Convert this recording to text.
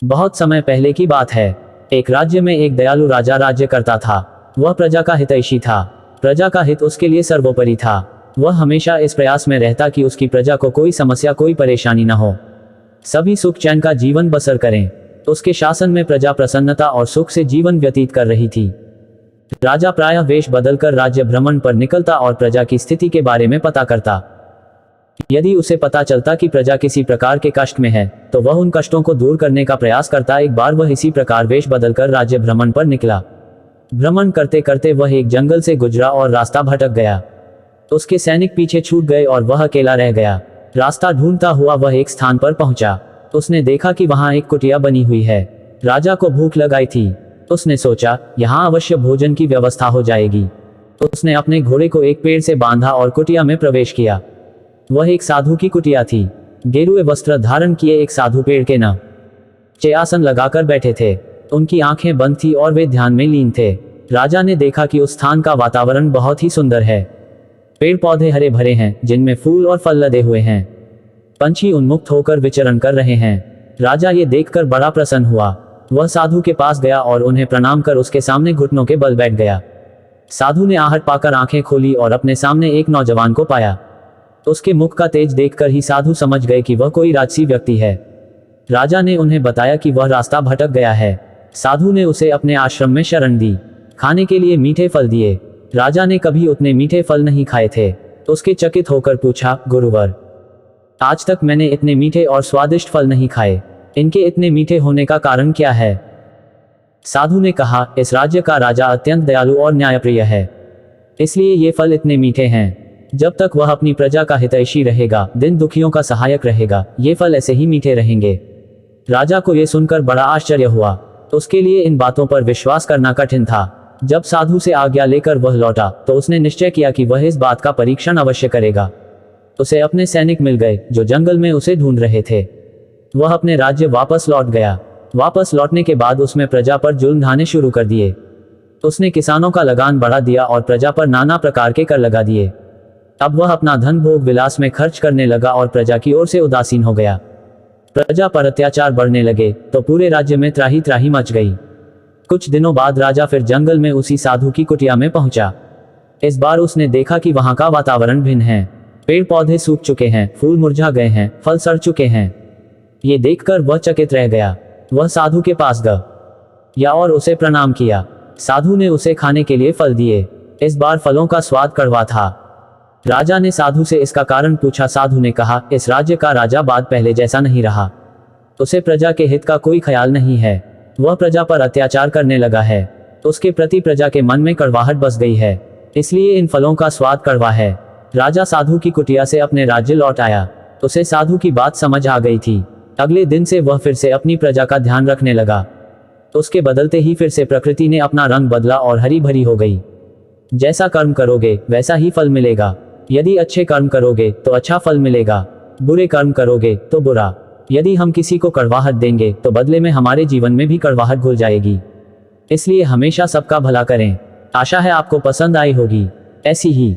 बहुत समय पहले की बात है। एक राज्य में एक दयालु राजा राज्य करता था। वह प्रजा का हितैषी था। प्रजा का हित उसके लिए सर्वोपरि था। वह हमेशा इस प्रयास में रहता कि उसकी प्रजा को कोई समस्या, कोई परेशानी न हो, सभी सुख चैन का जीवन बसर करें। उसके शासन में प्रजा प्रसन्नता और सुख से जीवन व्यतीत कर रही थी। राजा प्रायः वेश बदलकर राज्य भ्रमण पर निकलता और प्रजा की स्थिति के बारे में पता करता। यदि उसे पता चलता कि प्रजा किसी प्रकार के कष्ट में है, तो वह उन कष्टों को दूर करने का प्रयास करता। एक बार वह इसी प्रकार वेश बदलकर राज्य भ्रमण पर निकला। भ्रमण करते करते वह एक जंगल से गुजरा और रास्ता भटक गया। उसके सैनिक पीछे छूट गए और वह अकेला रह गया। रास्ता ढूंढता हुआ वह एक स्थान पर पहुंचा। उसने देखा कि वहां एक कुटिया बनी हुई है। राजा को भूख लगाई थी। उसने सोचा, यहाँ अवश्य भोजन की व्यवस्था हो जाएगी। उसने अपने घोड़े को एक पेड़ से बांधा और कुटिया में प्रवेश किया। वह एक साधु की कुटिया थी। गेरुए वस्त्र धारण किए एक साधु पेड़ के नीचे आसन लगाकर बैठे थे। उनकी आंखें बंद थी और वे ध्यान में लीन थे। राजा ने देखा कि उस स्थान का वातावरण बहुत ही सुंदर है। पेड़ पौधे हरे भरे हैं, जिनमें फूल और फल लदे हुए हैं। पंछी उन्मुक्त होकर विचरण कर रहे हैं। राजा ये देखकर बड़ा प्रसन्न हुआ। वह साधु के पास गया और उन्हें प्रणाम कर उसके सामने घुटनों के बल बैठ गया। साधु ने आहट पाकर आंखें खोली और अपने सामने एक नौजवान को पाया। उसके मुख का तेज देखकर ही साधु समझ गए कि वह कोई राजसी व्यक्ति है। राजा ने उन्हें बताया कि वह रास्ता भटक गया है। साधु ने उसे अपने आश्रम में शरण दी। खाने के लिए मीठे फल दिए। राजा ने कभी उतने मीठे फल नहीं खाए थे। उसके चकित होकर पूछा, गुरुवर, आज तक मैंने इतने मीठे और स्वादिष्ट फल नहीं खाए। इनके इतने मीठे होने का कारण क्या है? साधु ने कहा, इस राज्य का राजा अत्यंत दयालु और न्यायप्रिय है, इसलिए ये फल इतने मीठे हैं। जब तक वह अपनी प्रजा का हितैषी रहेगा, दिन दुखियों का सहायक रहेगा, ये फल ऐसे ही मीठे रहेंगे। राजा को यह सुनकर बड़ा आश्चर्य हुआ। उसके लिए इन बातों पर विश्वास करना कठिन था। जब साधु से आज्ञा लेकर वह लौटा, तो उसने निश्चय किया कि वह इस बात का परीक्षण अवश्य करेगा। उसे अपने सैनिक मिल गए, जो जंगल में उसे ढूंढ रहे थे। वह अपने राज्य वापस लौट गया। वापस लौटने के बाद उसने प्रजा पर जुल्म ढाने शुरू कर दिए। उसने किसानों का लगान बढ़ा दिया और प्रजा पर नाना प्रकार के कर लगा दिए। अब वह अपना धन भोग विलास में खर्च करने लगा और प्रजा की ओर से उदासीन हो गया। प्रजा पर अत्याचार बढ़ने लगे तो पूरे राज्य में त्राही त्राही मच गई। कुछ दिनों बाद राजा फिर जंगल में उसी साधु की कुटिया में पहुंचा। इस बार उसने देखा कि वहां का वातावरण भिन्न है। पेड़ पौधे सूख चुके हैं, फूल मुरझा गए हैं, फल सड़ चुके हैं। ये देखकर वह चकित रह गया। वह साधु के पास गया और उसे प्रणाम किया। साधु ने उसे खाने के लिए फल दिए। इस बार फलों का स्वाद कड़वा था। राजा ने साधु से इसका कारण पूछा। साधु ने कहा, इस राज्य का राजा बाद पहले जैसा नहीं रहा। उसे प्रजा के हित का कोई ख्याल नहीं है। वह प्रजा पर अत्याचार करने लगा है। उसके प्रति प्रजा के मन में कड़वाहट बस गई है, इसलिए इन फलों का स्वाद कड़वा है। राजा साधु की कुटिया से अपने राज्य लौट आया। उसे साधु की बात समझ आ गई थी। अगले दिन से वह फिर से अपनी प्रजा का ध्यान रखने लगा। उसके बदलते ही फिर से प्रकृति ने अपना रंग बदला और हरी भरी हो गई। जैसा कर्म करोगे वैसा ही फल मिलेगा। यदि अच्छे कर्म करोगे तो अच्छा फल मिलेगा, बुरे कर्म करोगे तो बुरा। यदि हम किसी को कड़वाहट देंगे तो बदले में हमारे जीवन में भी कड़वाहट घुल जाएगी। इसलिए हमेशा सबका भला करें। आशा है आपको पसंद आई होगी। ऐसी ही